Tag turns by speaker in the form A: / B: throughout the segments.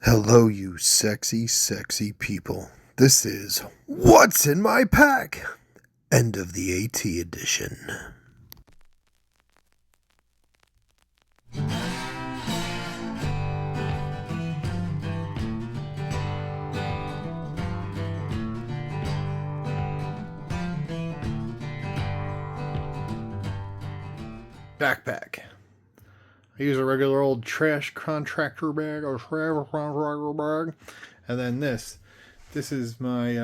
A: Hello, you sexy, sexy people. This is What's in My Pack? End of the AT edition. Backpack. I use a regular old trash contractor bag or travel contractor bag. And then this is my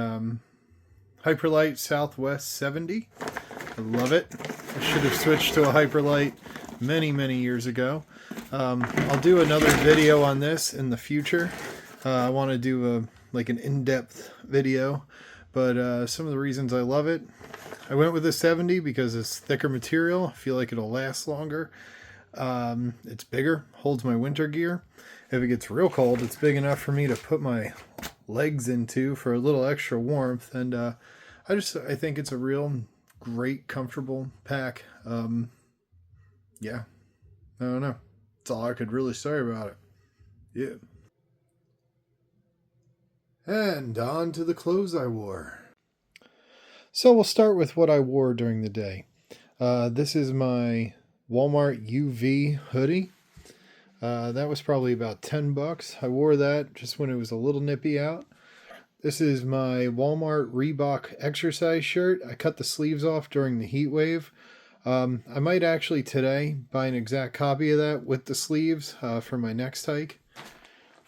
A: Hyperlite Southwest 70. I love it. I should have switched to a Hyperlite many years ago. I'll do another video on this in the future. I want to do an in-depth video, but some of the reasons I love it. I went with a 70 because it's thicker material. I feel like it'll last longer. It's bigger, holds my winter gear. If it gets real cold, it's big enough for me to put my legs into for a little extra warmth. And I think it's a real great, comfortable pack. Yeah, I don't know. That's all I could really say about it. Yeah. And on to the clothes I wore. So we'll start with what I wore during the day. This is my Walmart UV hoodie. That was probably about $10. I wore that just when it was a little nippy out. This is my Walmart Reebok exercise shirt. I cut the sleeves off during the heat wave. I might actually today buy an exact copy of that with the sleeves for my next hike.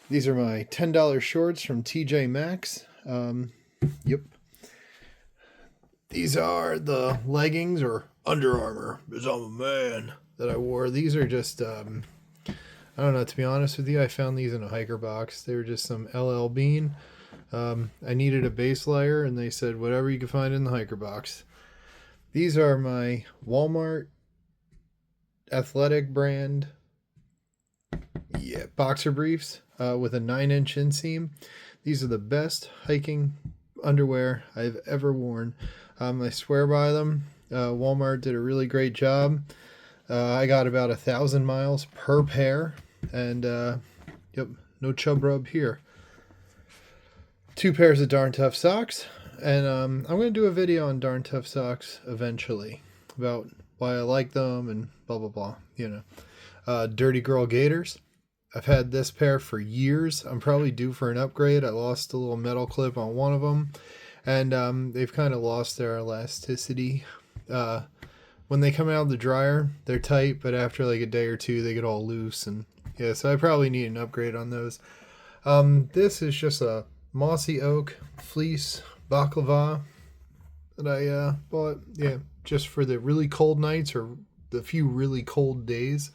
A: These are my $10 shorts from TJ Maxx. Yep. These are the leggings or Under Armour, because I'm a man, that I wore. These are just, I don't know, to be honest with you, I found these in a hiker box. They were just some LL Bean. I needed a base layer, and they said whatever you could find in the hiker box. These are my Walmart athletic brand, boxer briefs with a 9-inch inseam. These are the best hiking underwear I've ever worn. I swear by them. Walmart did a really great job. I got about 1,000 miles per pair, and no chub rub here. 2 pairs of Darn Tough socks, and I'm going to do a video on Darn Tough socks eventually about why I like them and blah blah blah. Dirty Girl Gators. I've had this pair for years. I'm probably due for an upgrade. I lost a little metal clip on one of them, and they've kind of lost their elasticity. When they come out of the dryer, they're tight, but after like a day or two, they get all loose, and so I probably need an upgrade on those. This is just a mossy oak fleece baklava that I bought, just for the really cold nights or the few really cold days.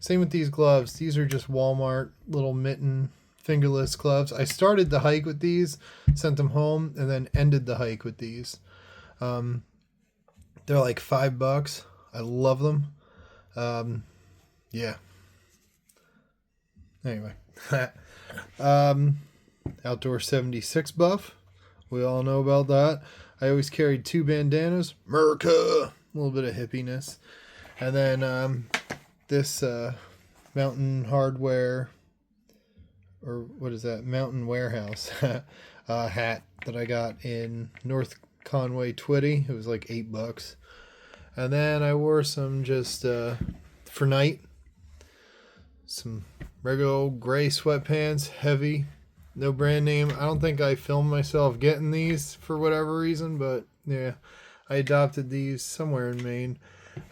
A: Same with these gloves. These are just Walmart little mitten fingerless gloves. I started the hike with these, sent them home, and then ended the hike with these. They're like $5. I love them. Anyway. Outdoor 76 buff. We all know about that. I always carried 2 bandanas. America! A little bit of hippiness. And then this Mountain Hardware, or what is that? Mountain Warehouse hat that I got in North Conway, Twitty. It was like $8. And then I wore some just for night, some regular old gray sweatpants, heavy, no brand name. I don't think I filmed myself getting these for whatever reason, but I adopted these somewhere in Maine.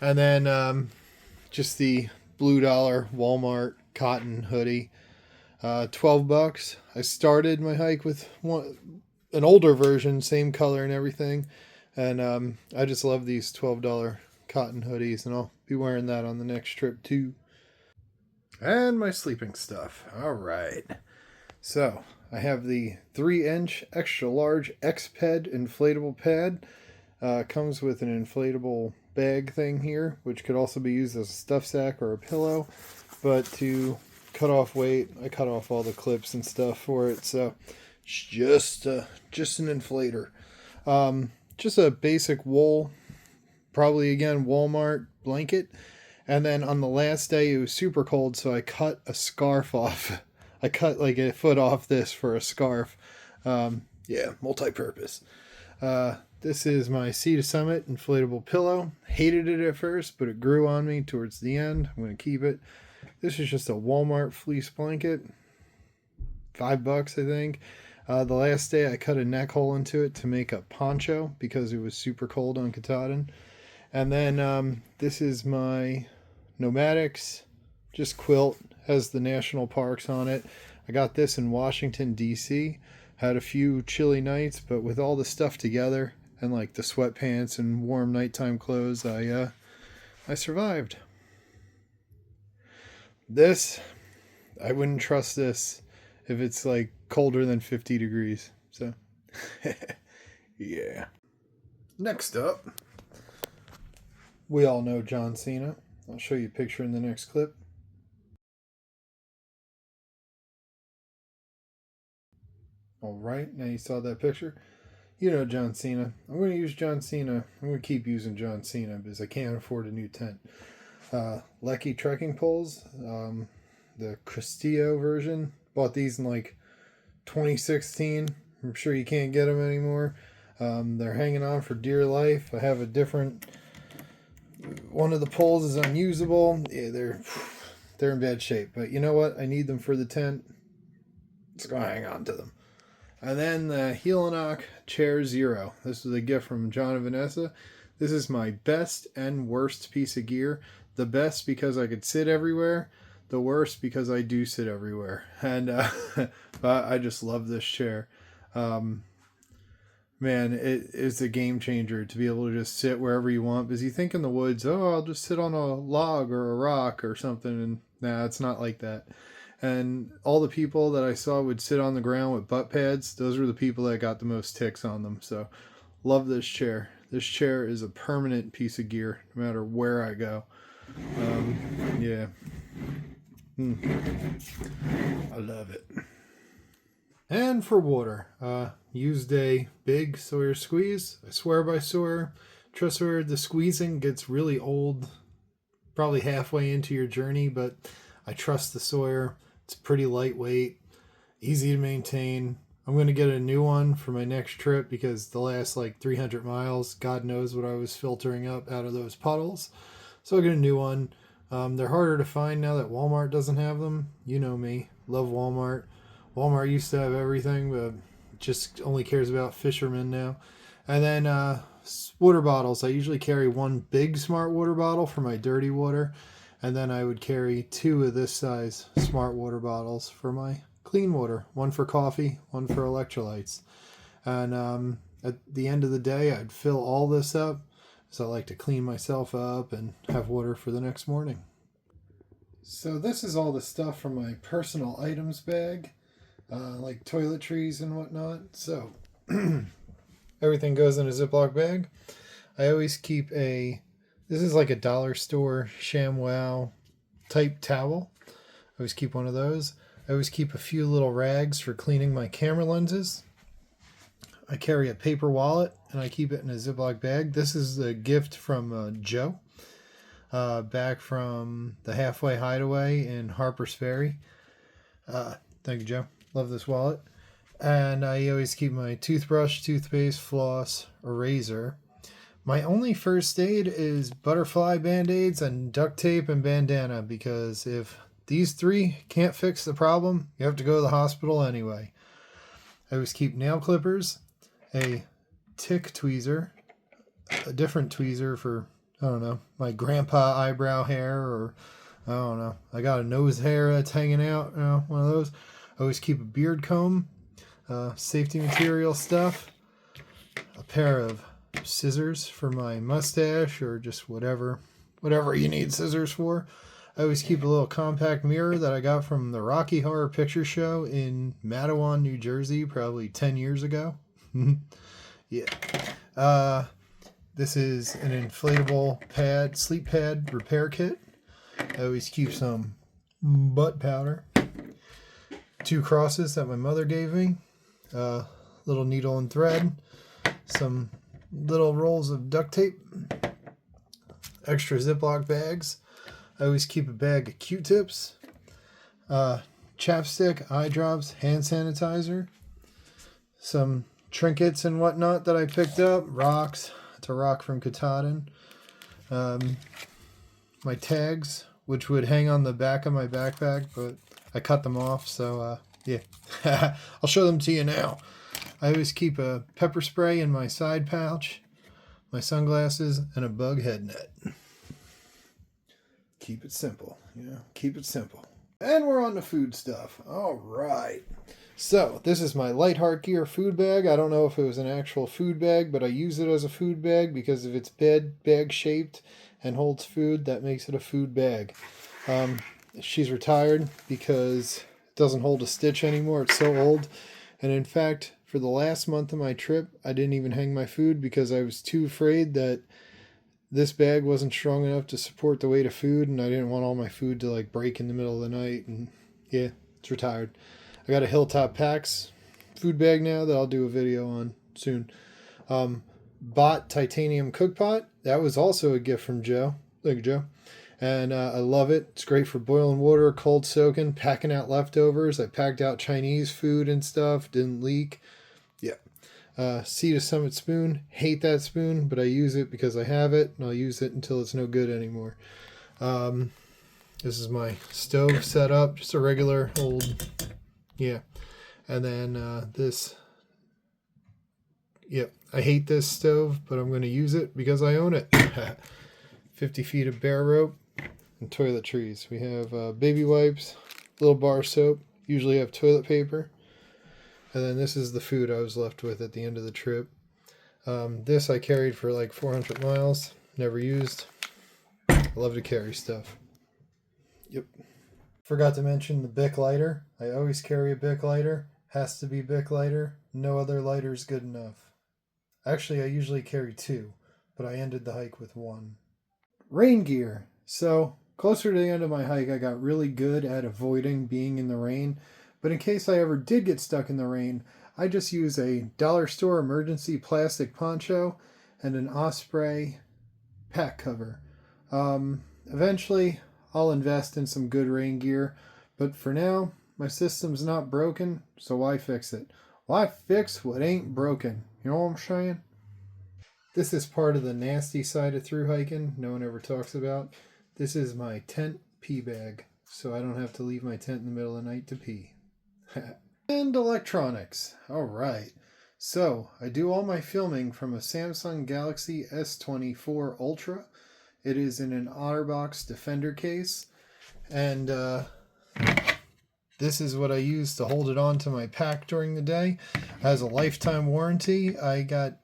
A: And then just the Blue Dollar Walmart cotton hoodie, $12. I started my hike with an older version, same color and everything, and I just love these $12 cotton hoodies, and I'll be wearing that on the next trip too. And my sleeping stuff. All right, so I have the 3-inch extra large X-Ped inflatable pad. Comes with an inflatable bag thing here, which could also be used as a stuff sack or a pillow, but to cut off weight, I cut off all the clips and stuff for it, so it's just an inflator. Just a basic wool, probably again Walmart blanket. And then on the last day it was super cold, so I cut a scarf off I cut like a foot off this for a scarf. Yeah, multi-purpose. This is my Sea to Summit inflatable pillow. Hated it at first, but it grew on me towards the end. I'm going to keep it. This is just a Walmart fleece blanket. $5, I think. The last day I cut a neck hole into it to make a poncho because it was super cold on Katahdin. And then this is my Nomadics, just quilt, has the national parks on it. I got this in Washington, D.C. Had a few chilly nights, but with all the stuff together and like the sweatpants and warm nighttime clothes, I survived. This, I wouldn't trust this if it's like colder than 50 degrees. So, yeah. Next up, we all know John Cena. I'll show you a picture in the next clip. All right, now you saw that picture. You know John Cena. I'm going to use John Cena. I'm going to keep using John Cena because I can't afford a new tent. Lecky trekking poles, the Cristillo version. Bought these in like 2016. I'm sure you can't get them anymore. They're hanging on for dear life. I have a different... One of the poles is unusable. Yeah, they're in bad shape. But you know what? I need them for the tent. Let's go hang on to them. And then the Helinock Chair Zero. This is a gift from John and Vanessa. This is my best and worst piece of gear. The best because I could sit everywhere. The worst because I do sit everywhere. And but I just love this chair. Man, it is a game changer to be able to just sit wherever you want. Because you think in the woods, oh, I'll just sit on a log or a rock or something. And nah, it's not like that. And all the people that I saw would sit on the ground with butt pads, those were the people that got the most ticks on them. So, love this chair. This chair is a permanent piece of gear, no matter where I go. Yeah. I love it. And for water, used a big Sawyer squeeze. I swear by Sawyer. Trust Sawyer, the squeezing gets really old, probably halfway into your journey, but I trust the Sawyer. It's pretty lightweight, easy to maintain. I'm going to get a new one for my next trip because the last like 300 miles, God knows what I was filtering up out of those puddles. So I'll get a new one. They're harder to find now that Walmart doesn't have them. You know me, love Walmart. Walmart used to have everything, but just only cares about fishermen now. And then water bottles. I usually carry one big smart water bottle for my dirty water. And then I would carry 2 of this size smart water bottles for my clean water. One for coffee, one for electrolytes. And at the end of the day, I'd fill all this up. So I like to clean myself up and have water for the next morning. So this is all the stuff from my personal items bag, like toiletries and whatnot. So everything goes in a Ziploc bag. I always keep this is like a dollar store ShamWow type towel. I always keep one of those. I always keep a few little rags for cleaning my camera lenses. I carry a paper wallet and I keep it in a Ziploc bag. This is a gift from Joe, back from the Halfway Hideaway in Harper's Ferry. Thank you, Joe. Love this wallet. And I always keep my toothbrush, toothpaste, floss, eraser. My only first aid is butterfly band-aids and duct tape and bandana, because if these 3 can't fix the problem, you have to go to the hospital anyway. I always keep nail clippers, a tick tweezer, a different tweezer for, I don't know, my grandpa eyebrow hair, or I don't know, I got a nose hair that's hanging out, one of those. I always keep a beard comb, safety material stuff, a pair of scissors for my mustache, or just whatever you need scissors for. I always keep a little compact mirror that I got from the Rocky Horror Picture Show in Matawan, New Jersey, probably 10 years ago. Yeah. This is an inflatable sleep pad repair kit. I always keep some butt powder, 2 crosses that my mother gave me, little needle and thread, some little rolls of duct tape, extra Ziploc bags. I always keep a bag of Q-tips, chapstick, eye drops, hand sanitizer, some trinkets and whatnot that I picked up, rocks. It's a rock from Katahdin. My tags, which would hang on the back of my backpack, but I cut them off, so yeah. I'll show them to you now. I always keep a pepper spray in my side pouch, my sunglasses, and a bug head net. Keep it simple, keep it simple. And we're on to food stuff. All right. So this is my Light Heart Gear food bag. I don't know if it was an actual food bag, but I use it as a food bag because of its bag shaped and holds food. That makes it a food bag. She's retired because it doesn't hold a stitch anymore. It's so old. And in fact, for the last month of my trip, I didn't even hang my food because I was too afraid that this bag wasn't strong enough to support the weight of food, and I didn't want all my food to like break in the middle of the night. And yeah, it's retired. I got a Hilltop Packs food bag now that I'll do a video on soon. Bought titanium cook pot. That was also a gift from Joe. Thank you, Joe. And I love it. It's great for boiling water, cold soaking, packing out leftovers. I packed out Chinese food and stuff. Didn't leak. Yeah. Sea to Summit spoon. Hate that spoon, but I use it because I have it, and I'll use it until it's no good anymore. This is my stove set up. Just a regular old... Yeah. And then this... Yep. I hate this stove, but I'm going to use it because I own it. 50 feet of bare rope and toiletries. We have baby wipes, little bar soap, usually have toilet paper. And then this is the food I was left with at the end of the trip. This I carried for like 400 miles. Never used. I love to carry stuff. Yep. Forgot to mention the Bic lighter. I always carry a Bic lighter. Has to be Bic lighter. No other lighter is good enough. Actually, I usually carry 2, but I ended the hike with 1. Rain gear. So, closer to the end of my hike, I got really good at avoiding being in the rain. But in case I ever did get stuck in the rain, I just use a dollar store emergency plastic poncho and an Osprey pack cover. Eventually, I'll invest in some good rain gear. But for now, my system's not broken, so why fix it? Why fix what ain't broken? You know what I'm saying? This is part of the nasty side of thru hiking no one ever talks about. This is my tent pee bag, so I don't have to leave my tent in the middle of the night to pee. And electronics. All right. So I do all my filming from a Samsung Galaxy S24 Ultra. It is in an OtterBox Defender case. And this is what I use to hold it onto my pack during the day. It has a lifetime warranty. I got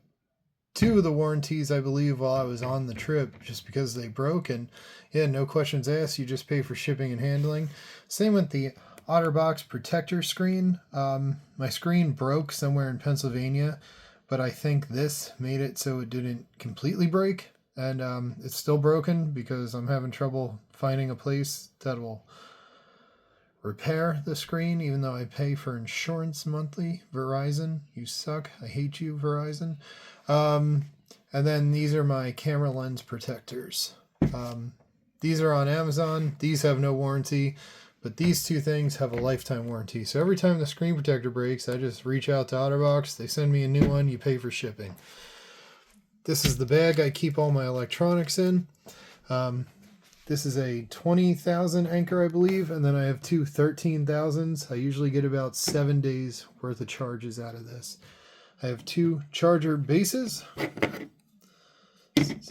A: 2 of the warranties, I believe, while I was on the trip just because they broke. And yeah, no questions asked. You just pay for shipping and handling. Same with the OtterBox protector screen. My screen broke somewhere in Pennsylvania, but I think this made it so it didn't completely break. And it's still broken because I'm having trouble finding a place that will repair the screen, even though I pay for insurance monthly. Verizon, you suck. I hate you, Verizon. And then these are my camera lens protectors. These are on Amazon. These have no warranty, but these 2 things have a lifetime warranty. So every time the screen protector breaks, I just reach out to OtterBox. They send me a new one. You pay for shipping. This is the bag I keep all my electronics in. This is a 20,000 anchor, I believe, and then I have 2 13,000s. I usually get about 7 days worth of charges out of this. I have 2 charger bases.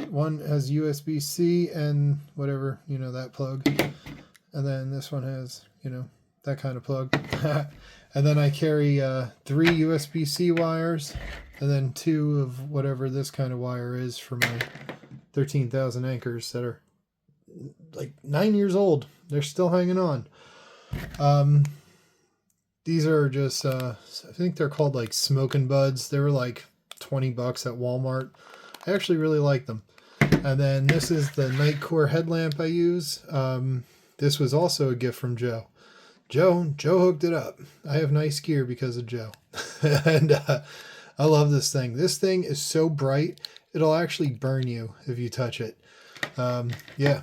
A: One has USB-C and whatever, that plug. And then this one has, that kind of plug. And then I carry 3 USB-C wires and then 2 of whatever this kind of wire is for my 13,000 anchors that are like 9 years old. They're still hanging on. These are just, I think they're called like smoking buds. They were like $20 at Walmart. I actually really like them. And then this is the Nightcore headlamp I use. This was also a gift from Joe. Joe hooked it up. I have nice gear because of Joe. And I love this thing. This thing is so bright, it'll actually burn you if you touch it. Yeah.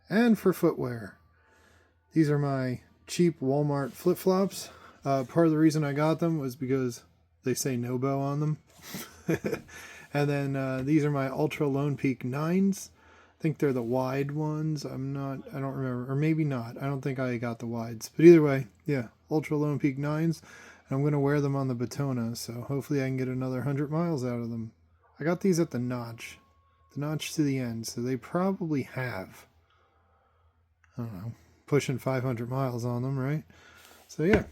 A: And for footwear, These are my cheap Walmart flip-flops. Part of the reason I got them was because they say no bow on them. And then these are my Ultra Lone Peak 9s. I think they're the wide ones. I don't remember. Or maybe not. I don't think I got the wides. But either way, yeah, Ultra Lone Peak 9s. And I'm going to wear them on the Batona, so hopefully I can get another 100 miles out of them. I got these at the notch to the end, so they probably have, I don't know, pushing 500 miles on them, right? So yeah.